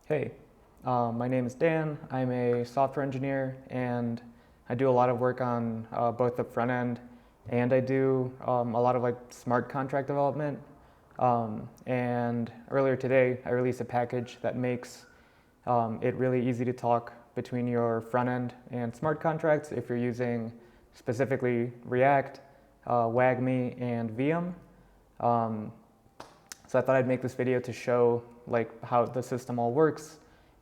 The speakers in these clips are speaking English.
Hey, my name is Dan. I'm a software engineer and I do a lot of work on both the front end and I do a lot of like smart contract development. And earlier today, I released a package that makes it really easy to talk between your front end and smart contracts if you're using specifically React, WAGMI, and viem. Um, so I thought I'd make this video to show like how the system all works.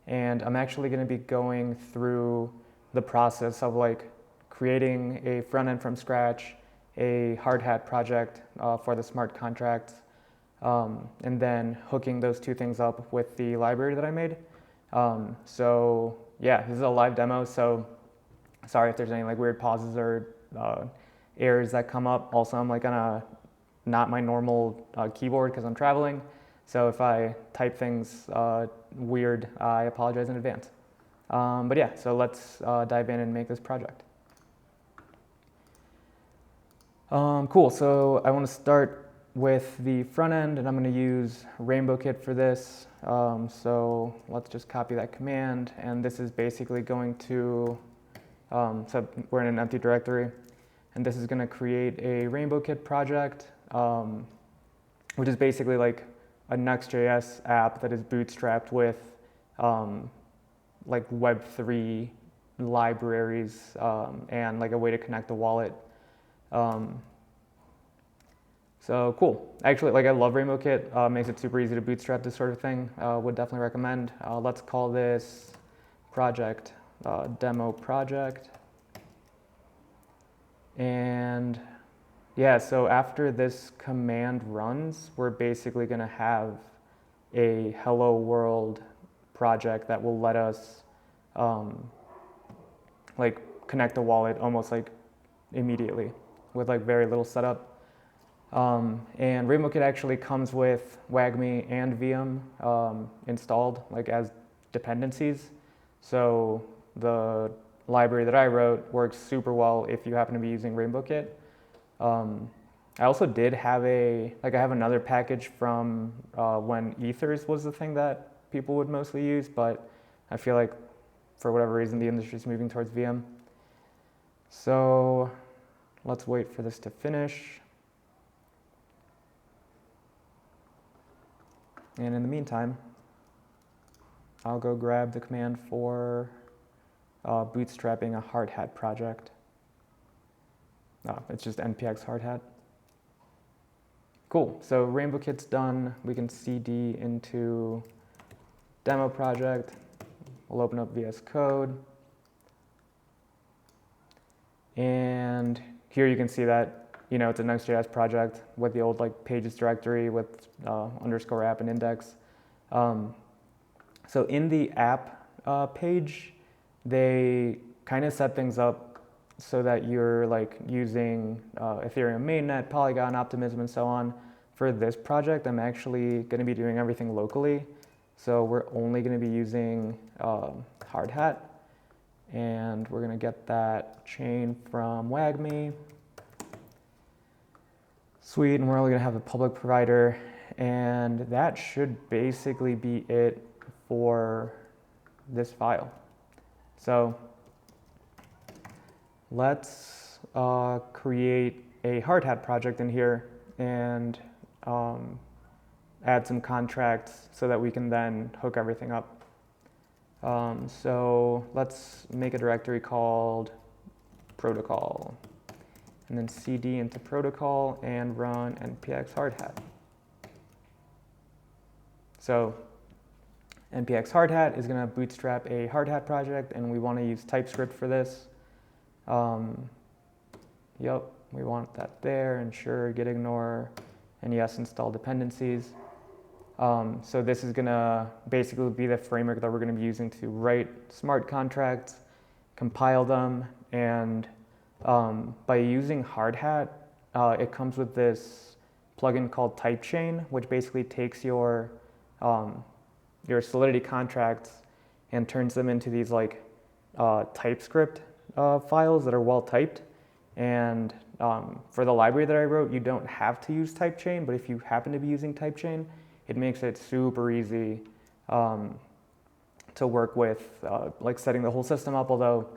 And I'm actually going to be going through the process of like creating a front end from scratch, a hard hat project for the smart contracts, and then hooking those two things up with the library that I made. So yeah, this is a live demo. So sorry if there's any like weird pauses or errors that come up. Also, I'm like on a not my normal keyboard because I'm traveling. So if I type things weird, I apologize in advance. But yeah, so let's dive in and make this project. Cool, so I want to start with the front end and I'm going to use RainbowKit for this. So let's just copy that command, and this is basically going to, so we're in an empty directory, and this is going to create a RainbowKit project, which is basically like a Next.js app that is bootstrapped with like Web3 libraries and like a way to connect the wallet. So cool. Actually, like I love RainbowKit. Makes it super easy to bootstrap this sort of thing. Would definitely recommend. Let's call this project demo project. And yeah, so after this command runs, we're basically going to have a hello world project that will let us like connect the wallet almost like immediately with like very little setup. And RainbowKit actually comes with WAGMI and viem installed like as dependencies. So the library that I wrote works super well if you happen to be using RainbowKit. I also did have I have another package from when ethers was the thing that people would mostly use, but I feel like for whatever reason the industry is moving towards viem. So let's wait for this to finish. And in the meantime, I'll go grab the command for bootstrapping a hard hat project. It's just npx hard hat. Cool, so RainbowKit's done. We can cd into demo project. We'll open up VS Code. And here you can see that, you know, it's a Next.js project with the old like pages directory with underscore app and index. So in the app page, they kind of set things up so that you're like using Ethereum mainnet, Polygon, Optimism, and so on. For this project, I'm actually going to be doing everything locally. So we're only going to be using hard hat. And we're going to get that chain from WAGMI. Sweet, and we're only going to have a public provider. And that should basically be it for this file. So let's create a hard hat project in here and add some contracts so that we can then hook everything up. So let's make a directory called protocol, and then cd into protocol and run npx hard hat. So npx hard hat is going to bootstrap a hard hat project, and we want to use TypeScript for this. Yep, we want that there, and sure, git ignore, and yes, install dependencies. So this is going to basically be the framework that we're going to be using to write smart contracts, compile them, and by using hard hat, it comes with this plugin called typechain, which basically takes your Solidity contracts and turns them into these like TypeScript files that are well typed. And for the library that I wrote, you don't have to use typechain, but if you happen to be using typechain, it makes it super easy to work with like setting the whole system up, although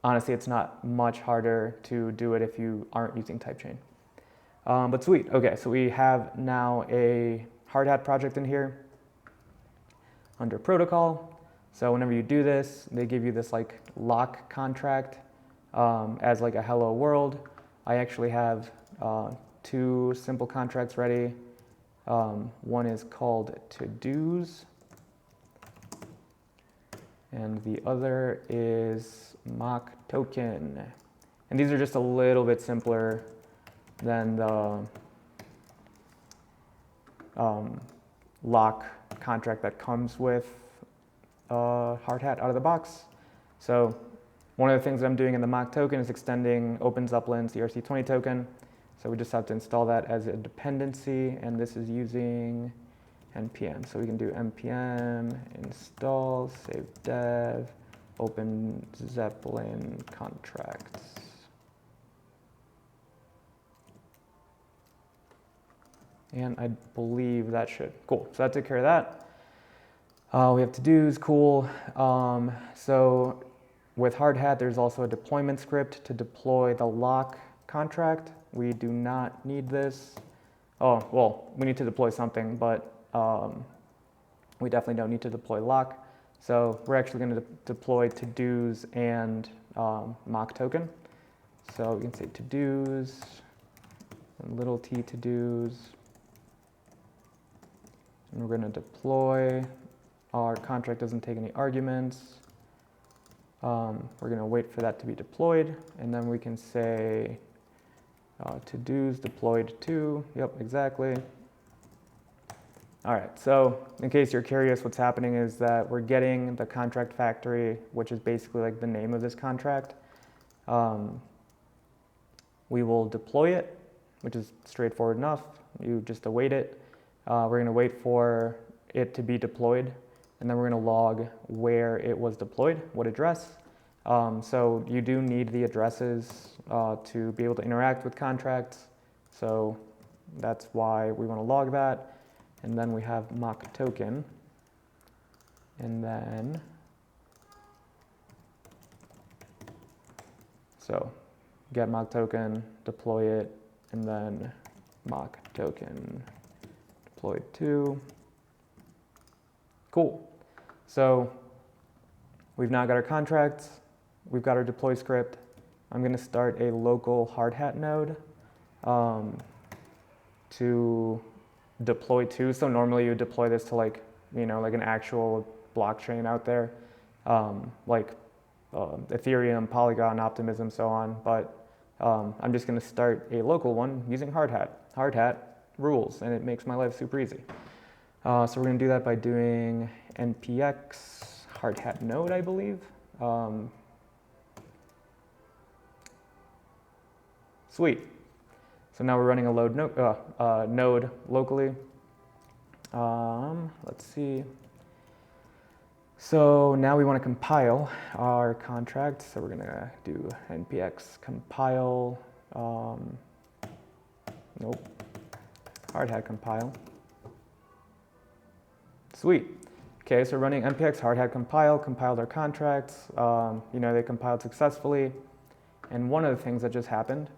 honestly it's not much harder to do it if you aren't using type chain. But sweet, okay, so we have now a hard hat project in here under protocol. So whenever you do this, they give you this like lock contract as like a hello world. I actually have 2 simple contracts ready. One is called to-dos, and the other is mock token. And these are just a little bit simpler than the lock contract that comes with hard hat out of the box. So one of the things that I'm doing in the mock token is extending opens uplin's ERC20 token. So we just have to install that as a dependency, and this is using npm. So we can do npm install save dev open Zeppelin contracts. And I believe that should, cool. So that took care of that. We have to-dos, cool. So with hard hat, there's also a deployment script to deploy the lock contract. We do not need this. Oh, well, we need to deploy something, but we definitely don't need to deploy lock. So we're actually going to deploy to-dos and mock token. So we can say to-dos, and little t to-dos. And we're going to deploy. Our contract doesn't take any arguments. We're going to wait for that to be deployed, and then we can say to-dos deployed to. Yep, exactly. All right, so in case you're curious, what's happening is that we're getting the contract factory, which is basically like the name of this contract. We will deploy it, which is straightforward enough. You just await it. We're going to wait for it to be deployed, and then we're going to log where it was deployed, what address. So you do need the addresses to be able to interact with contracts. So that's why we want to log that. And then we have mock token. And then, so get mock token, deploy it, and then mock token deployed to. Cool. So we've now got our contracts. We've got our deploy script. I'm going to start a local hard hat node to deploy to. So normally you would deploy this to like, like an actual blockchain out there, like Ethereum, Polygon, Optimism, so on. But I'm just going to start a local one using hard hat. Hard hat rules, and it makes my life super easy. So we're going to do that by doing npx hard hat node, I believe. Sweet. So now we're running a load node locally. Let's see. So now we want to compile our contract. So we're going to do npx compile. Nope. Hard hat compile. Sweet. Okay, so running npx hard hat compile, compiled our contracts. They compiled successfully. And one of the things that just happened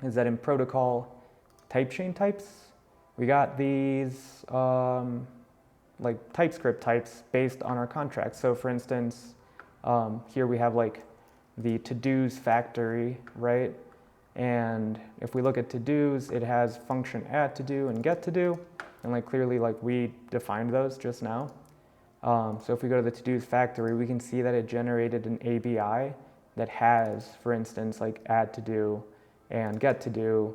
is that in protocol type chain types, we got these like TypeScript types based on our contracts. So for instance, here we have like the to-dos factory, right? And if we look at to-dos, it has function add to-do and get to-do. And like clearly like we defined those just now. So if we go to the to-dos factory, we can see that it generated an ABI that has, for instance, like add to-do and get to-do.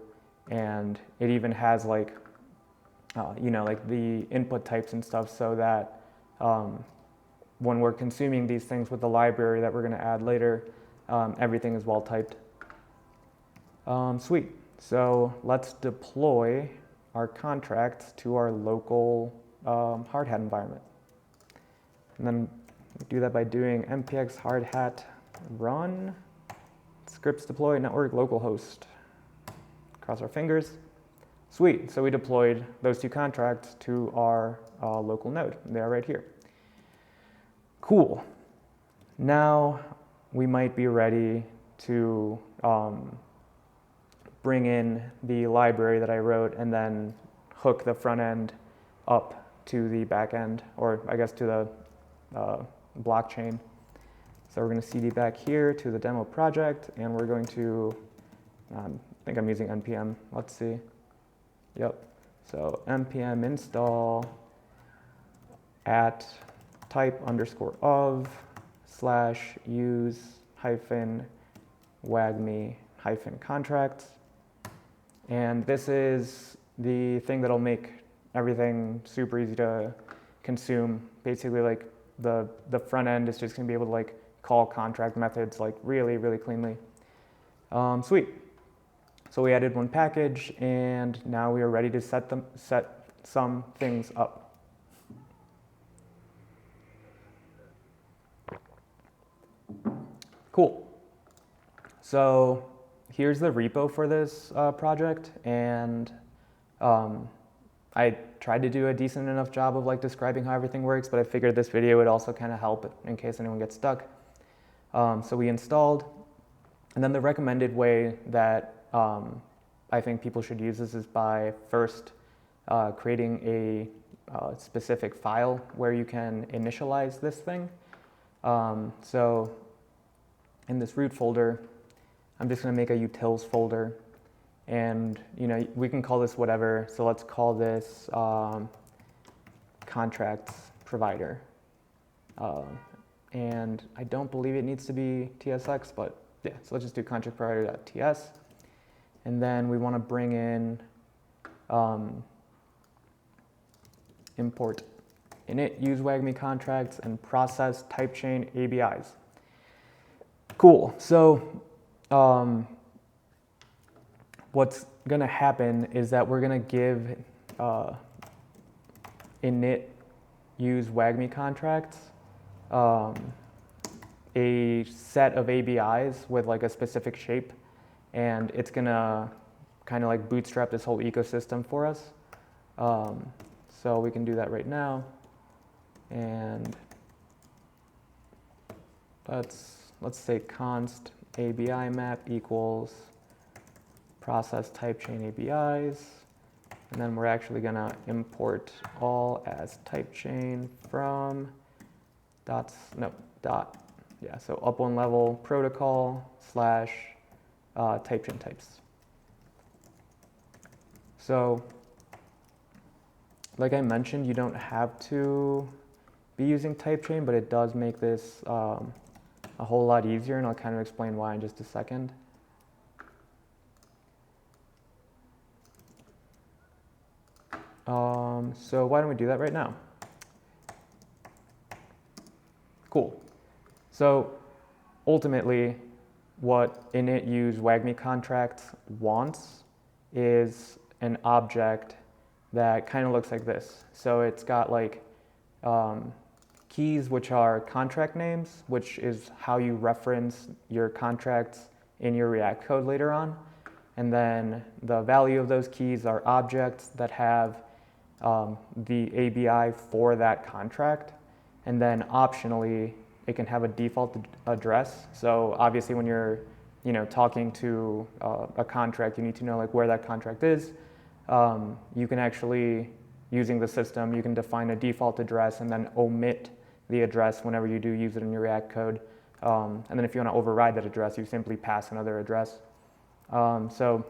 And it even has like, like the input types and stuff, so that when we're consuming these things with the library that we're going to add later, everything is well typed. Sweet. So let's deploy our contracts to our local hard hat environment. And then we do that by doing npx hard hat run scripts deploy network localhost. Cross our fingers. Sweet. So we deployed those 2 contracts to our local node. They are right here. Cool. Now we might be ready to bring in the library that I wrote and then hook the front end up to the back end, or I guess to the blockchain. So we're going to cd back here to the demo project, and we're going to, I think I'm using npm, let's see. Yep, so npm install at type _of / use-wagmi-contracts. And this is the thing that'll make everything super easy to consume. Basically, like the front end is just going to be able to like call contract methods like really, really cleanly. Sweet. So we added one package, and now we are ready to set some things up. Cool. So here's the repo for this project, and I tried to do a decent enough job of like describing how everything works, but I figured this video would also kind of help in case anyone gets stuck. So we installed, and then the recommended way that I think people should use this is by first creating a specific file where you can initialize this thing. So in this root folder, I'm just going to make a utils folder, and we can call this whatever. So let's call this contracts provider. And I don't believe it needs to be TSX, but yeah, so let's just do contract provider.ts. And then we want to bring in import init use-wagmi-contracts and process type chain ABIs. Cool. So what's going to happen is that we're going to give init use-wagmi-contracts a set of ABIs with like a specific shape, and it's going to kind of like bootstrap this whole ecosystem for us. So we can do that right now, and let's say const ABI map equals process type chain ABIs, and then we're actually going to import all as type chain from so up one level protocol / type chain types. So like I mentioned, you don't have to be using type chain, but it does make this a whole lot easier, and I'll kind of explain why in just a second. So why don't we do that right now? Cool. So ultimately, what init use-wagmi-contracts wants is an object that kind of looks like this. So it's got like keys, which are contract names, which is how you reference your contracts in your React code later on. And then the value of those keys are objects that have the ABI for that contract. And then optionally, it can have a default address. So obviously when you're talking to a contract, you need to know like where that contract is. You can actually, using the system, you can define a default address and then omit the address whenever you do use it in your React code. And then if you want to override that address, you simply pass another address. So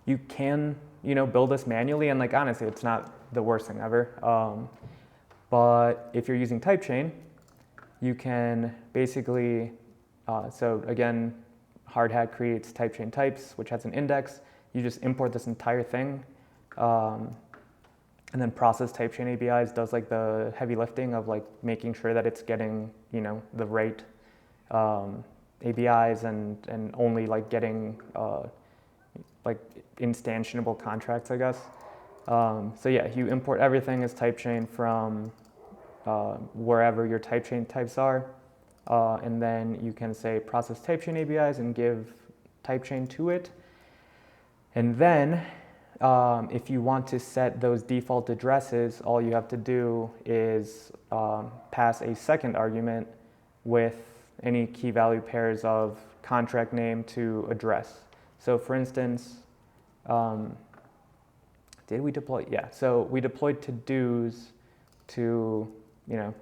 you can build this manually, and like honestly, it's not the worst thing ever. But if you're using type chain, you can basically, so again, hard hat creates type chain types, which has an index. You just import this entire thing, and then process type chain ABIs does like the heavy lifting of like making sure that it's getting the right ABIs and only like getting like instantiable contracts, I guess. So yeah, you import everything as type chain from wherever your type chain types are, and then you can say process type chain ABIs and give type chain to it. And then if you want to set those default addresses, all you have to do is pass a second argument with any key value pairs of contract name to address. So for instance, did we deploy? Yeah, so we deployed to-dos to,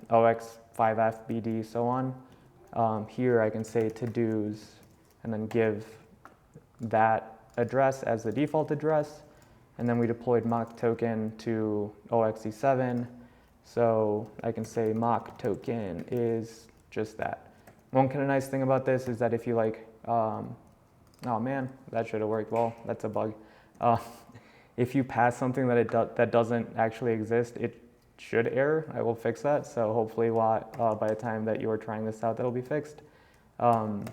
OX, 5F, BD, so on. Here I can say to-dos and then give that address as the default address. And then we deployed mock token to OXE7. So I can say mock token is just that. One kind of nice thing about this is that if you oh man, that should have worked well. That's a bug. If you pass something that doesn't actually exist, it should error. I will fix that. So hopefully by the time that you are trying this out, that'll be fixed. But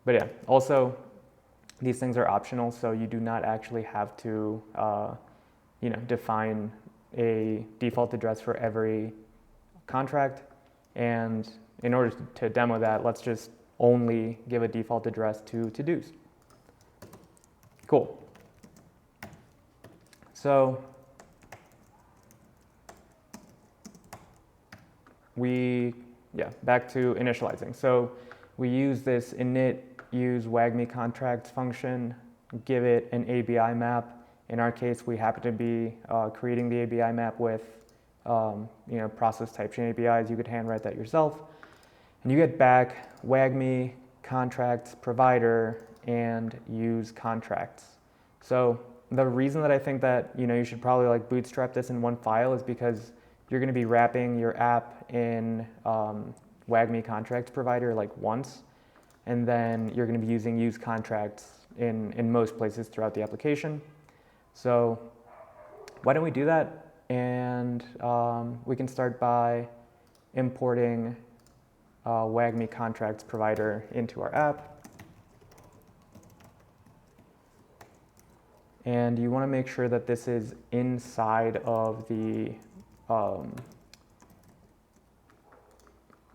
yeah, also these things are optional, so you do not actually have to define a default address for every contract. And in order to demo that, let's just only give a default address to to-dos. Cool. So back to initializing. So we use this init use-wagmi-contracts function, give it an ABI map. In our case, we happen to be creating the ABI map with process type chain ABIs. You could handwrite that yourself. And you get back wagmi contracts provider and use contracts. So the reason that I think that you should probably bootstrap this in one file is because you're going to be wrapping your app in wagmi contracts provider once, and then you're going to be using use contracts in most places throughout the application. So why don't we do that? And we can start by importing wagmi contracts provider into our app. And you want to make sure that this is inside of the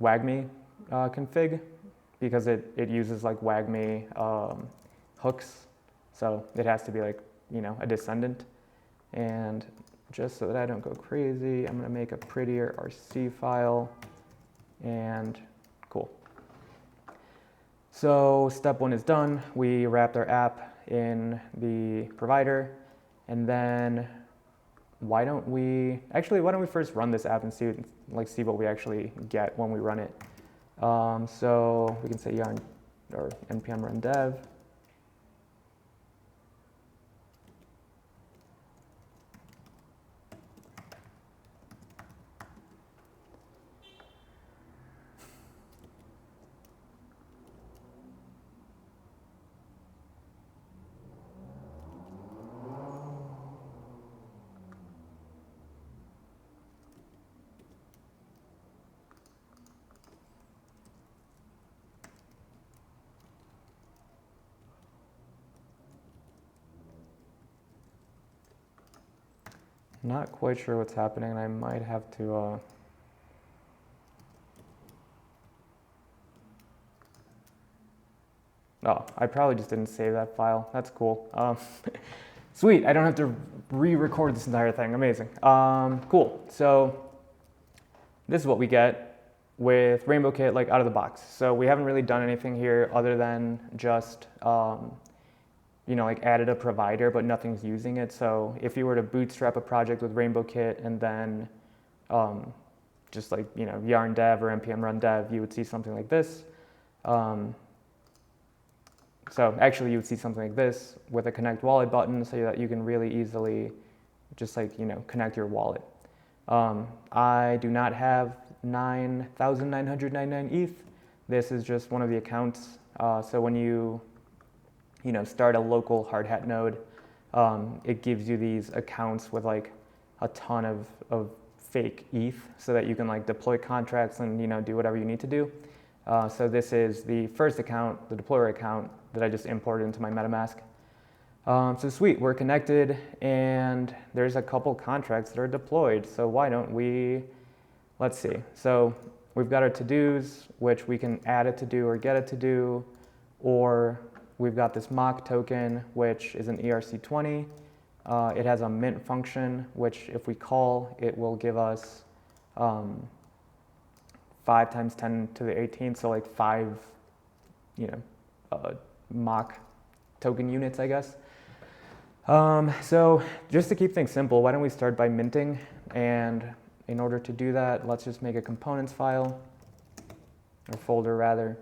wagmi config, because it uses wagmi hooks. So it has to be a descendant. And just so that I don't go crazy, I'm going to make a prettier RC file. And cool. So step one is done. We wrapped our app in the provider. And then why don't we first run this app and see what we actually get when we run it. So we can say yarn or npm run dev. Not quite sure what's happening, and I might have to oh, I probably just didn't save that file. That's cool. Sweet, I don't have to re-record this entire thing. Amazing. Cool. So this is what we get with RainbowKit out of the box. So we haven't really done anything here other than just added a provider, but nothing's using it. So if you were to bootstrap a project with RainbowKit and then just yarn dev or npm run dev, you would see something like this. So actually you would see something like this with a connect wallet button so that you can really easily just connect your wallet. I do not have 9,999 ETH. This is just one of the accounts. So when you start a local hard hat node, it gives you these accounts with a ton of fake ETH so that you can deploy contracts and do whatever you need to do. So this is the first account, the deployer account that I just imported into my MetaMask. So sweet, we're connected and there's a couple contracts that are deployed. So why don't we, let's see. So we've got our to-dos, which we can add a to-do or get a to-do, or we've got this mock token, which is an ERC20. it has a mint function, which if we call, it will give us 5 times 10 to the 18th, so like 5, mock token units, I guess. So just to keep things simple, why don't we start by minting? And in order to do that, let's just make a components file, or folder rather,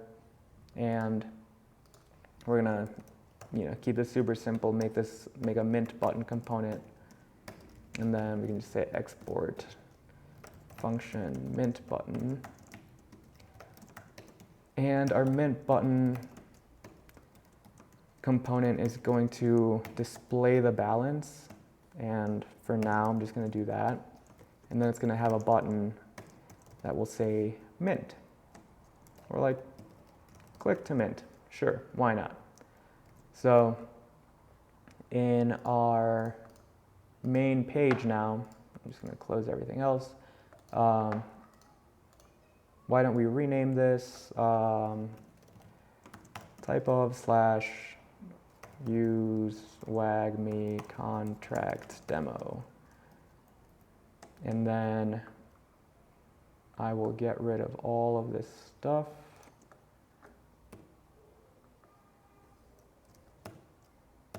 and we're gonna keep this super simple, make a mint button component, and then we can just say export function mint button. And our mint button component is going to display the balance, and for now I'm just going to do that, and then it's going to have a button that will say mint, or like click to mint. Sure, why not? So in our main page now, I'm just going to close everything else. Why don't we rename this type of / use-wagmi-contracts demo, and then I will get rid of all of this stuff.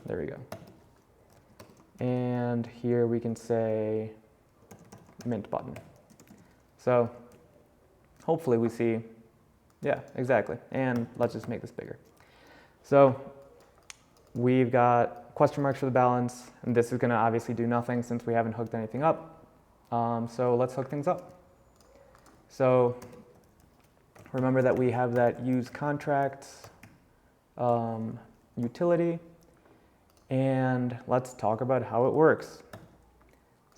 There we go. And here we can say mint button. So hopefully we see, yeah, exactly. And let's just make this bigger. So we've got question marks for the balance, and this is going to obviously do nothing since we haven't hooked anything up. So let's hook things up. So remember that we have that use-contracts utility, and let's talk about how it works.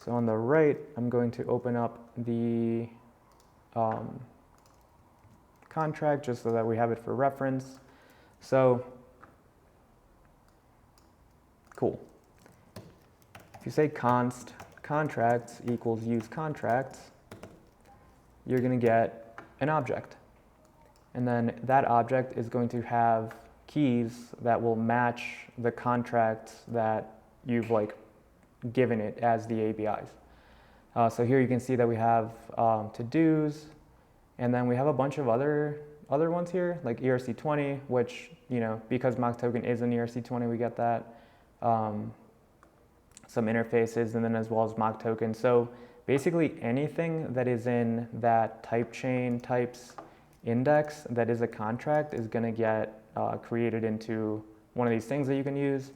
So on the right, I'm going to open up the contract just so that we have it for reference. So cool. If you say const contracts equals use-contracts, you're going to get an object. And then that object is going to have keys that will match the contracts that you've given it as the ABIs. So here you can see that we have to-dos, and then we have a bunch of other ones here, like ERC20, which, because mock token is an ERC20, we get that. Some interfaces, and then as well as mock token. So basically anything that is in that type chain types index that is a contract is going to get created into one of these things that you can use,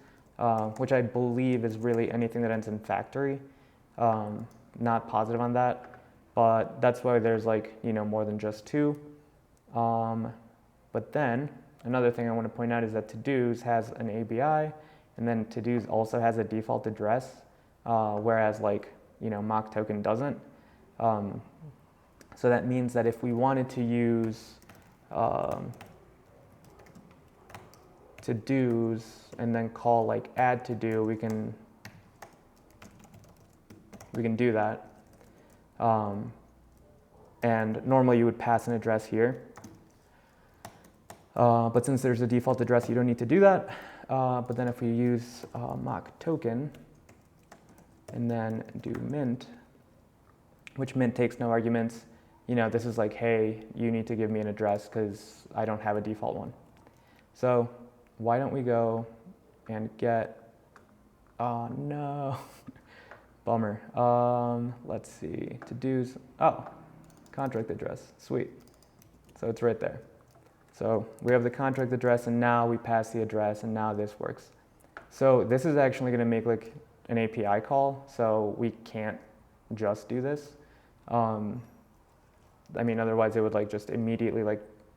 which I believe is really anything that ends in factory. Not positive on that, but that's why there's more than just two. But then another thing I want to point out is that to-dos has an ABI, and then to-dos also has a default address, whereas mock token doesn't. So that means that if we wanted to use to-dos and then call add to-do, we can do that. And normally you would pass an address here. But since there's a default address, you don't need to do that. But then if we use mock token and then do mint, which mint takes no arguments, this is hey, you need to give me an address because I don't have a default one. So why don't we go and get, oh no, bummer. Let's see, to-dos, oh, contract address, sweet. So it's right there. So we have the contract address, and now we pass the address, and now this works. So this is actually going to make an API call, so we can't just do this. Otherwise it would just immediately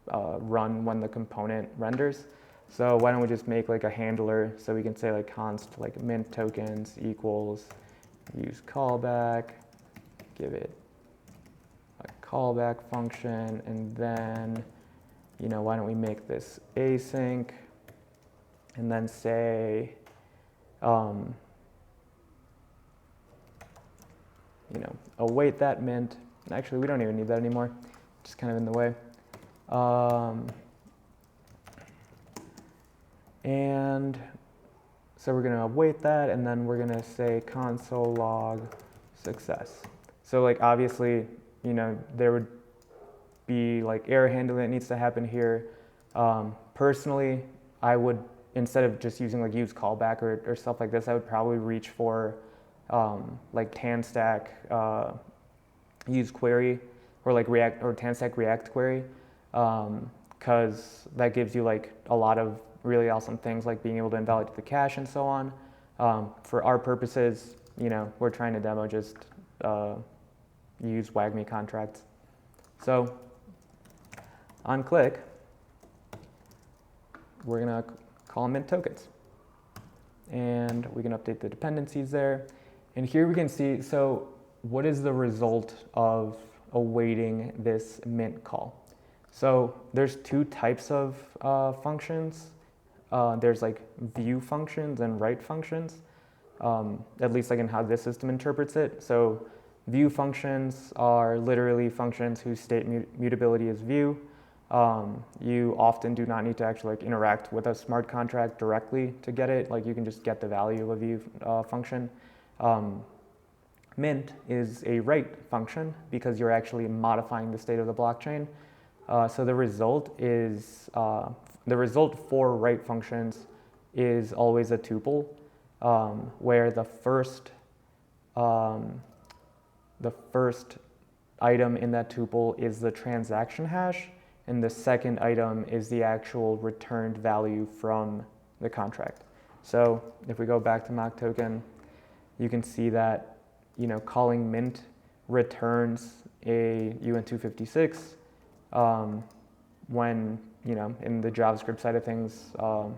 run when the component renders. So why don't we just make a handler, so we can say const mint tokens equals use callback, give it a callback function, and then why don't we make this async, and then say, await that mint. Actually, we don't even need that anymore. Just kind of in the way. And So we're going to await that, and then we're going to say console log success. So like obviously, you know, there would be like error handling that needs to happen here. Personally, I would, instead of just using like use callback or stuff like this, I would probably reach for like TanStack use query, or like React or TanStack React query, because that gives you like a lot of really awesome things like being able to invalidate the cache and so on. For our purposes, you know, we're trying to demo just use use-wagmi-contracts. So on click, we're gonna call mint tokens, and we can update the dependencies there. And here we can see, so what is the result of awaiting this mint call? So there's two types of functions. There's like view functions and write functions, at least like in how this system interprets it. So view functions are literally functions whose state mutability is view. You often do not need to actually like interact with a smart contract directly to get it. Like you can just get the value of a view function. Mint is a write function because you're actually modifying the state of the blockchain. So the result is the result for write functions is always a tuple, where the first item in that tuple is the transaction hash, and the second item is the actual returned value from the contract. So if we go back to mock token, you can see that, you know, calling mint returns a UN256 when, you know, in the JavaScript side of things, or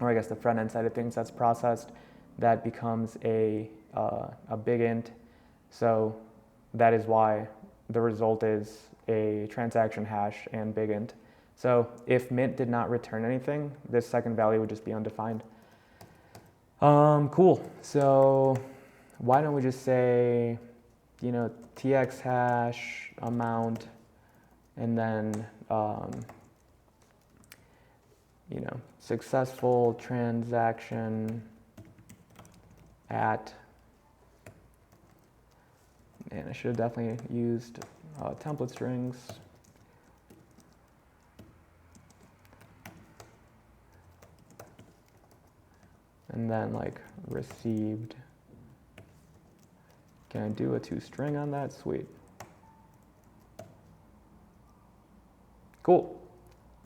I guess the front end side of things that's processed, that becomes a big int. So that is why the result is a transaction hash and big int. So if mint did not return anything, this second value would just be undefined. Cool. So why don't we just say, you know, tx hash amount, and then, you know, successful transaction at, and I should have definitely used template strings. And then like received. Can I do a toString on that? Sweet. Cool.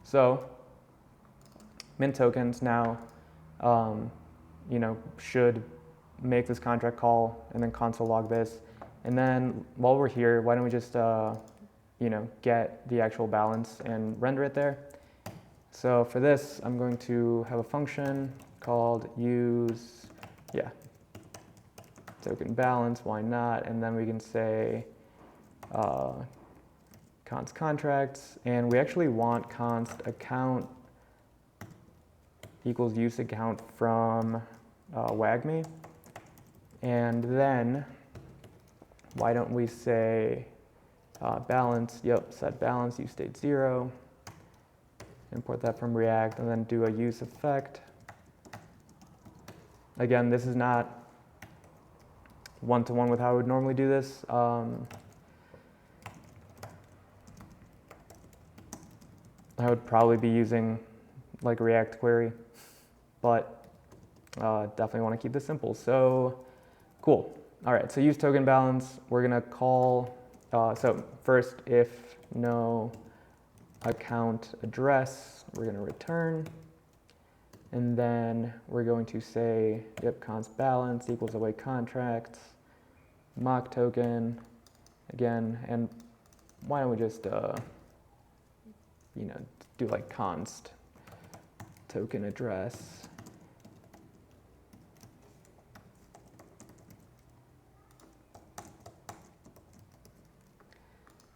So mint tokens now, you know, should make this contract call and then console log this. And then while we're here, why don't we just, you know, get the actual balance and render it there. So for this, I'm going to have a function called use, token balance, why not? And then we can say const contracts, and we actually want const account equals use account from wagmi. And then why don't we say balance, set balance, use state 0, import that from React, and then do a use effect. Again, this is not one-to-one with how I would normally do this. I would probably be using like React query, but definitely want to keep this simple. So cool. All right, so use token balance, we're gonna call, so first if no account address, we're gonna return. And then we're going to say, const balance equals await contracts, mock token, again, and why don't we just, you know, do like const token address.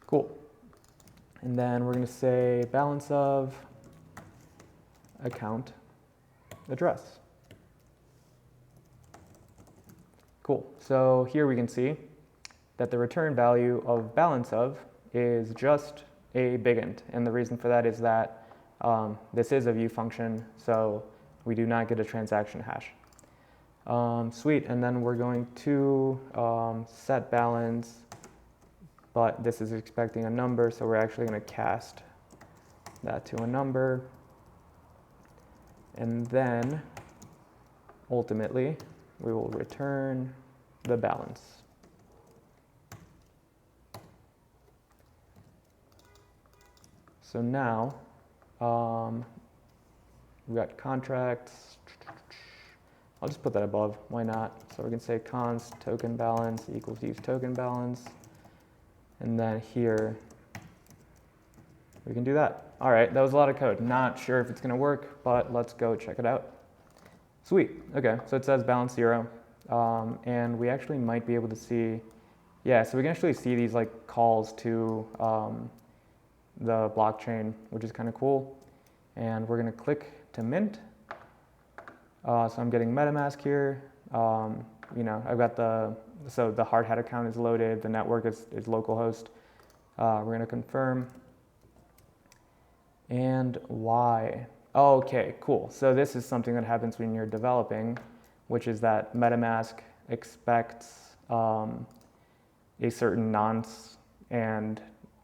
Cool. And then we're going to say balance of account address. Cool. So here we can see that the return value of balance of is just a big int. And the reason for that is that this is a view function, so we do not get a transaction hash. Sweet, and then we're going to set balance, but this is expecting a number, so we're actually going to cast that to a number. And then ultimately we will return the balance. So now we've got contracts. I'll just put that above, why not? So we can say const token balance equals use token balance. And then here we can do that. All right, that was a lot of code. Not sure if it's gonna work, but let's go check it out. Sweet, okay, so it says balance 0. And we actually might be able to see, yeah, so we can actually see these like calls to the blockchain, which is kind of cool. And we're gonna click to mint. So I'm getting MetaMask here. You know, I've got so the hard hat account is loaded, the network is localhost. We're gonna confirm. And why? Okay, cool. So this is something that happens when you're developing, which is that MetaMask expects a certain nonce. And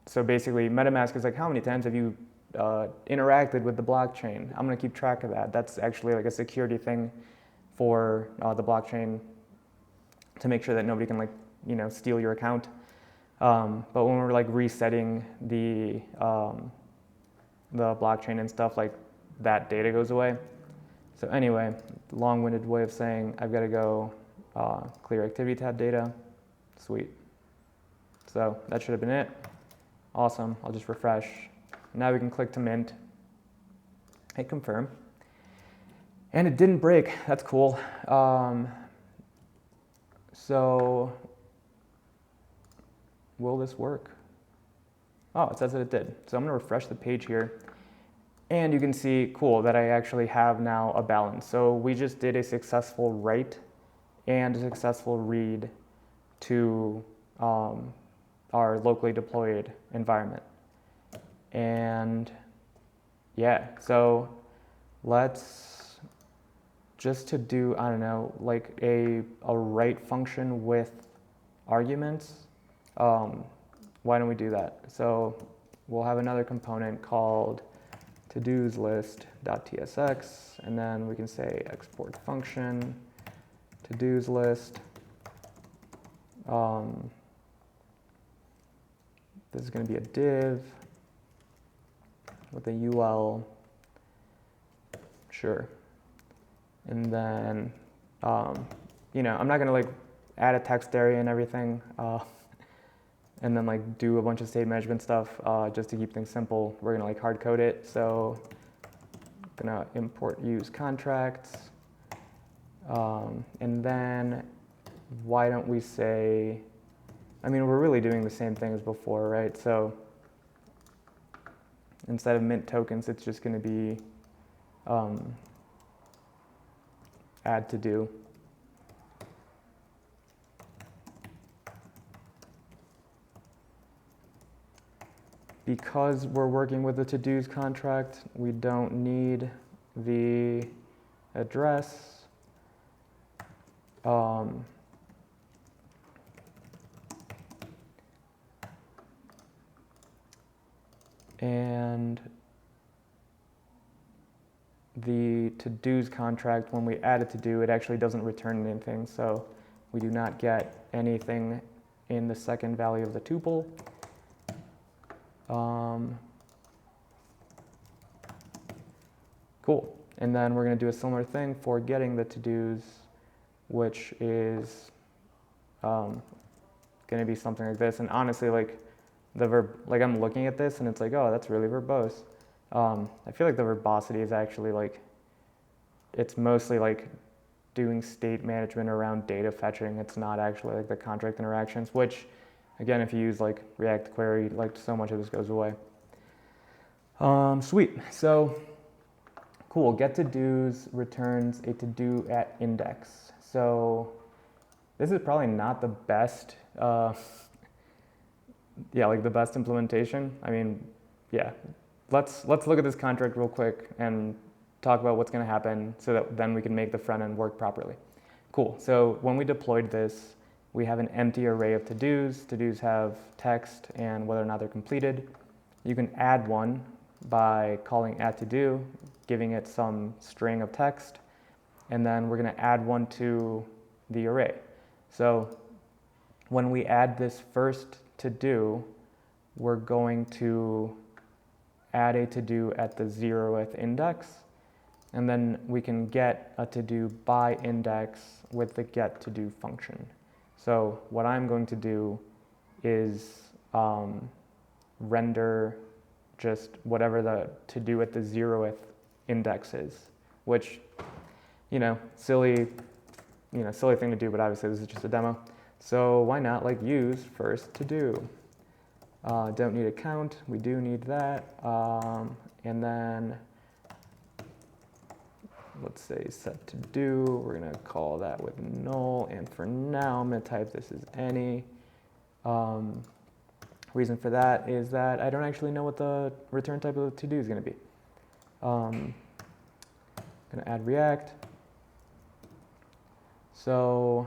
so basically MetaMask is like, how many times have you interacted with the blockchain? I'm gonna keep track of that. That's actually like a security thing for the blockchain to make sure that nobody can like, you know, steal your account. But when we're like resetting the blockchain and stuff, like that data goes away. So anyway, long-winded way of saying I've got to go clear activity tab data. Sweet. So that should have been it. Awesome. I'll just refresh. Now we can click to mint, hit confirm. And it didn't break. That's cool. So will this work? Oh, it says that it did. So I'm going to refresh the page here. And you can see, cool, that I actually have now a balance. So we just did a successful write and a successful read to our locally deployed environment. And yeah, so let's just to do, I don't know, like a write function with arguments. Why don't we do that? So we'll have another component called to-dos list.tsx, and then we can say export function to-dos list. This is going to be a div with a UL, sure. And then, you know, I'm not going to like add a text area and everything, and then like do a bunch of state management stuff just to keep things simple. We're going to like hard code it. So I'm going to import use-contracts. And then why don't we say, I mean, we're really doing the same thing as before, right? So instead of mint tokens, it's just going to be add to do. Because we're working with the to-dos contract, we don't need the address. And the to-dos contract, when we add a to-do, it actually doesn't return anything. So we do not get anything in the second value of the tuple. Cool. And then we're going to do a similar thing for getting the to-dos, which is going to be something like this. And honestly, like the verb, like I'm looking at this and it's like, oh, that's really verbose. I feel like the verbosity is actually like, it's mostly like doing state management around data fetching. It's not actually like the contract interactions, which again, if you use like React query, like so much of this goes away. Sweet. So cool. Get to-dos returns a to-do at index. So this is probably not the best, yeah, like the best implementation. I mean, yeah. Let's look at this contract real quick and talk about what's going to happen so that then we can make the front end work properly. Cool. So when we deployed this, we have an empty array of to-dos. To-dos have text and whether or not they're completed. You can add one by calling add to-do, giving it some string of text, and then we're going to add one to the array. So when we add this first to-do, we're going to add a to-do at the 0th index, and then we can get a to-do by index with the get to-do function. So what I'm going to do is render just whatever the to-do at the 0th index is, which, silly thing to do, but obviously this is just a demo. So why not use first to do? Don't need a count, we do need that. And then let's say set to do, we're gonna call that with null. And for now, I'm gonna type this as any. Reason for that is that I don't actually know what the return type of to do is gonna be. Gonna add React. So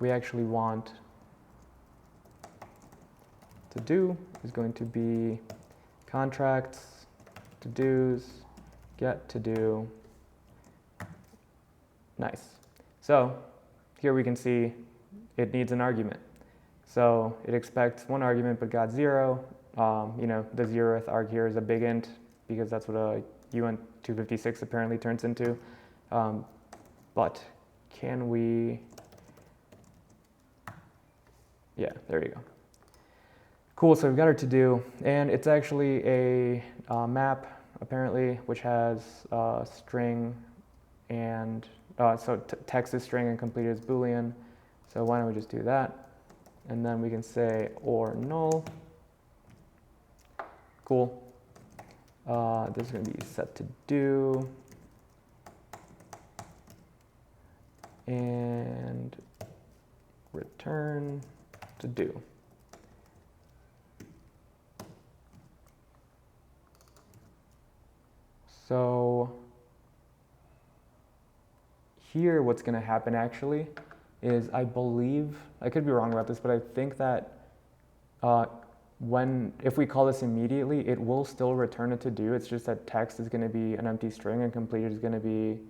we actually want to do is going to be contracts, to do's, get to do. Nice. So here we can see it needs an argument. So it expects one argument but got 0. The 0th arg here is a big int because that's what a UN256 apparently turns into. But can we, yeah, there you go. Cool, so we've got our to-do, and it's actually a map, apparently, which has string and, text is string and completed is Boolean. So why don't we just do that? And then we can say or null. Cool. This is going to be set to do. And return to do. So here what's going to happen actually is I believe, I could be wrong about this, but I think that if we call this immediately, it will still return a to-do. It's just that text is going to be an empty string and completed is going to be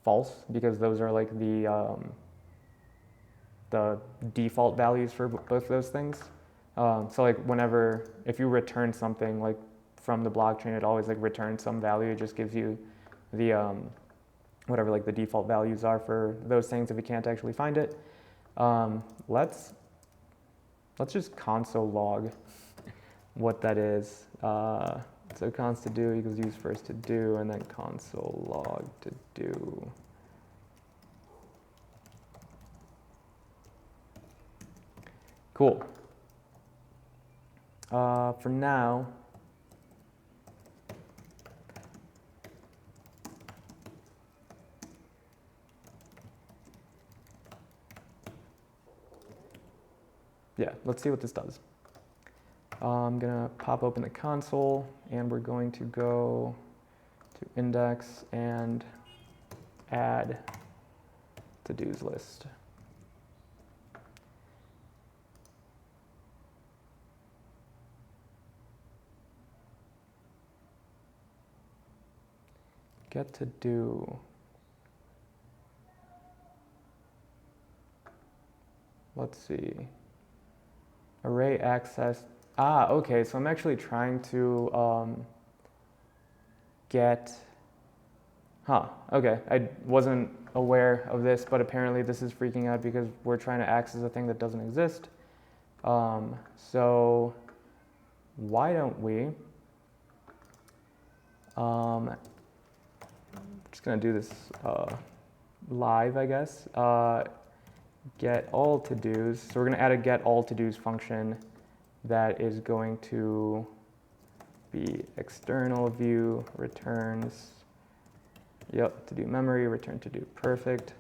false, because those are the default values for both those things. So if you return something from the blockchain, it always returns some value. It just gives you the whatever the default values are for those things if you can't actually find it. Let's just console log what that is. So const to do equals use first to do, and then console log to do. Cool. For now, yeah, let's see what this does. I'm gonna pop open the console, and we're going to go to index and add to-dos list. Get to do. Let's see. Array access. Okay, so I'm actually trying to get, okay, I wasn't aware of this, but apparently this is freaking out because we're trying to access a thing that doesn't exist. So why don't we, just gonna do this live, I guess. Get all to-dos. So we're gonna add a get all to-dos function that is going to be external view returns, to do memory, return to do, perfect.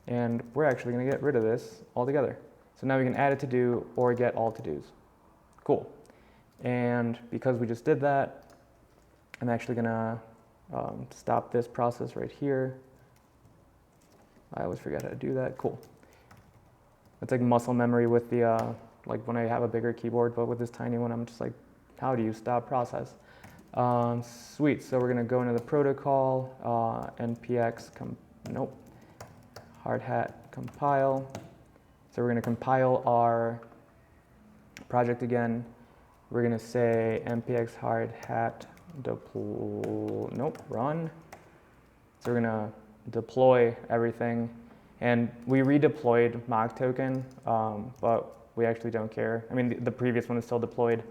And we're actually gonna get rid of this altogether. So now we can add a to do or get all to-dos. Cool. And because we just did that, I'm actually gonna stop this process right here. I always forget how to do that. Cool. It's like muscle memory with the, like when I have a bigger keyboard, but with this tiny one, I'm just like, how do you stop process? Sweet, so we're gonna go into the protocol, npx, hard hat compile. So we're gonna compile our project again. We're gonna say npx hard hat run. So we're gonna deploy everything. And we redeployed mock token, but we actually don't care. I mean, the previous one is still deployed.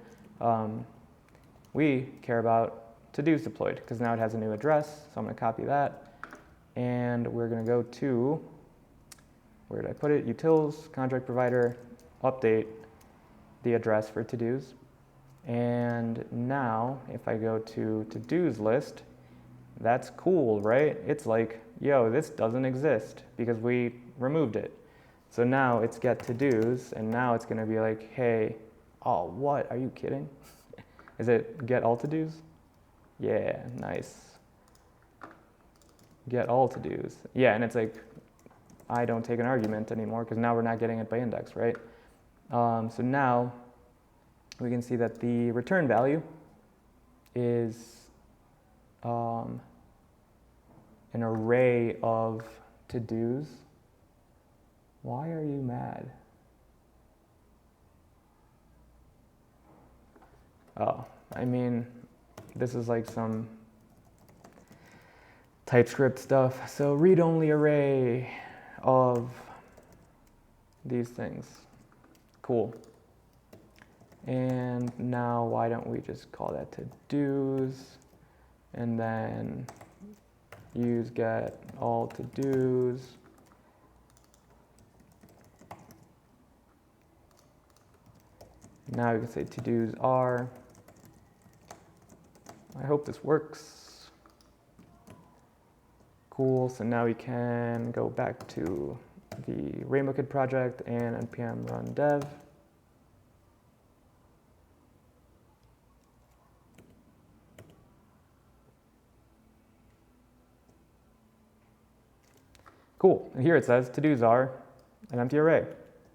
We care about to-dos deployed because now it has a new address. So I'm gonna copy that. And we're gonna go to, where did I put it? Utils, contract provider, update the address for to-dos. And now if I go to to-dos list, that's cool, right? It's like, yo, this doesn't exist because we removed it. So now it's get to-dos, and now it's gonna be like, hey, oh, what, are you kidding? Is it get all to-dos? Yeah, nice. Get all to-dos. Yeah, and it's like, I don't take an argument anymore because now we're not getting it by index, right? So now we can see that the return value is an array of to-dos. Why are you mad? Oh, I mean, this is like some TypeScript stuff. So read-only array of these things. Cool. And now why don't we just call that to-dos and then use get all to-dos. Now we can say to-dos are. I hope this works. Cool, so now we can go back to the Rainbow Kid project and npm run dev. Cool, and here it says to-dos are an empty array.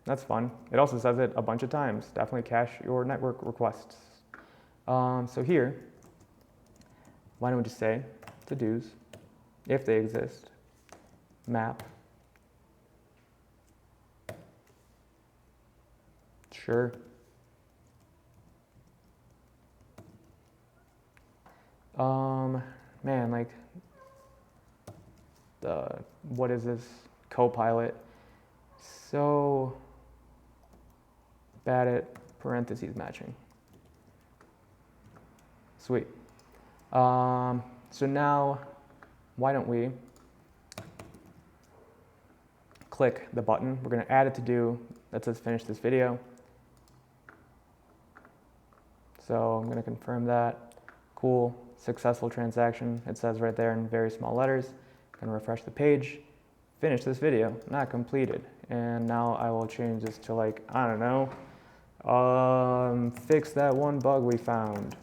That's fun. It also says it a bunch of times. Definitely cache your network requests. So here, why don't we just say to-dos, if they exist, map. Sure. Man, like, what is this? Copilot. So bad at parentheses matching. Sweet. So now, why don't we click the button? We're going to add a to-do that says finish this video. So I'm going to confirm that. Cool. Successful transaction. It says right there in very small letters. I'm going to refresh the page. Finish this video. Not completed. And now I will change this to, like, I don't know. Fix that one bug we found.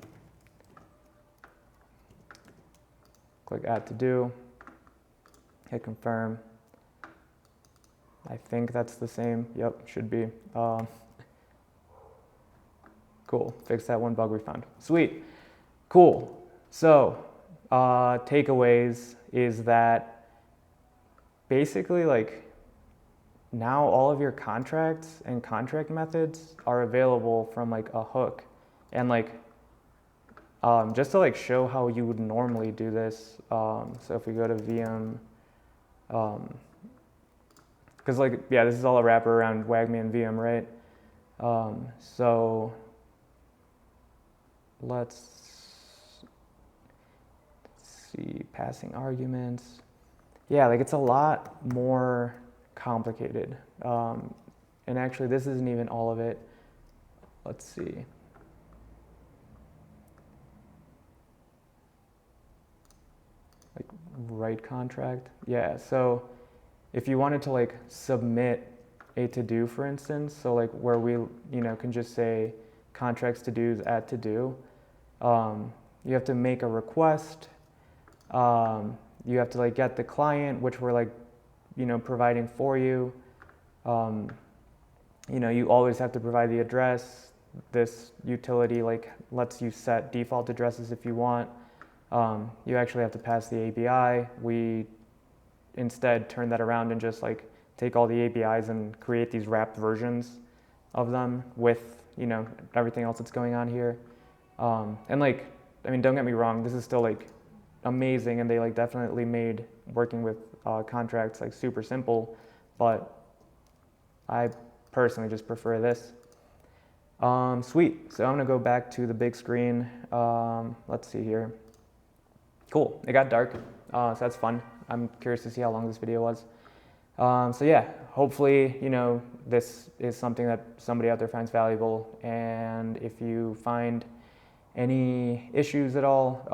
Click add to do. Hit confirm. I think that's the same. Yep, should be. Cool. Fix that one bug we found. Sweet. Cool. So, takeaways is that basically, like, now all of your contracts and contract methods are available from like a hook. And like, just to like show how you would normally do this. So if we go to viem, because like, yeah, this is all a wrapper around use-wagmi and viem, right? So let's see, passing arguments. Yeah, like it's a lot more complicated. And actually, this isn't even all of it. Let's see. Like write contract. Yeah, so if you wanted to like submit a to-do, for instance, so like where we, can just say contracts to-dos at to-do, you have to make a request, You have to like get the client, which we're like, providing for you. You always have to provide the address. This utility like lets you set default addresses if you want. You actually have to pass the ABI. We instead turn that around and just like take all the ABIs and create these wrapped versions of them with, everything else that's going on here. And like, don't get me wrong, this is still like amazing, and they like definitely made working with contracts like super simple, but I personally just prefer this. Sweet, so I'm gonna go back to the big screen. Let's see here. Cool, it got dark, so that's fun. I'm curious to see how long this video was. So yeah, hopefully, this is something that somebody out there finds valuable, and if you find any issues at all,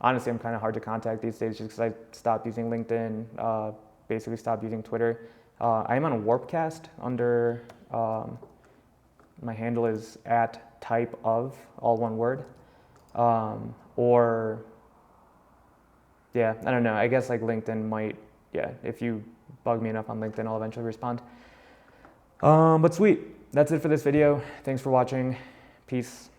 honestly, I'm kind of hard to contact these days just because I stopped using LinkedIn, basically stopped using Twitter. I'm on a Warpcast under, my handle is @typeof, all one word. Yeah, I don't know, I guess like LinkedIn might, if you bug me enough on LinkedIn, I'll eventually respond. But sweet, that's it for this video. Thanks for watching. Peace.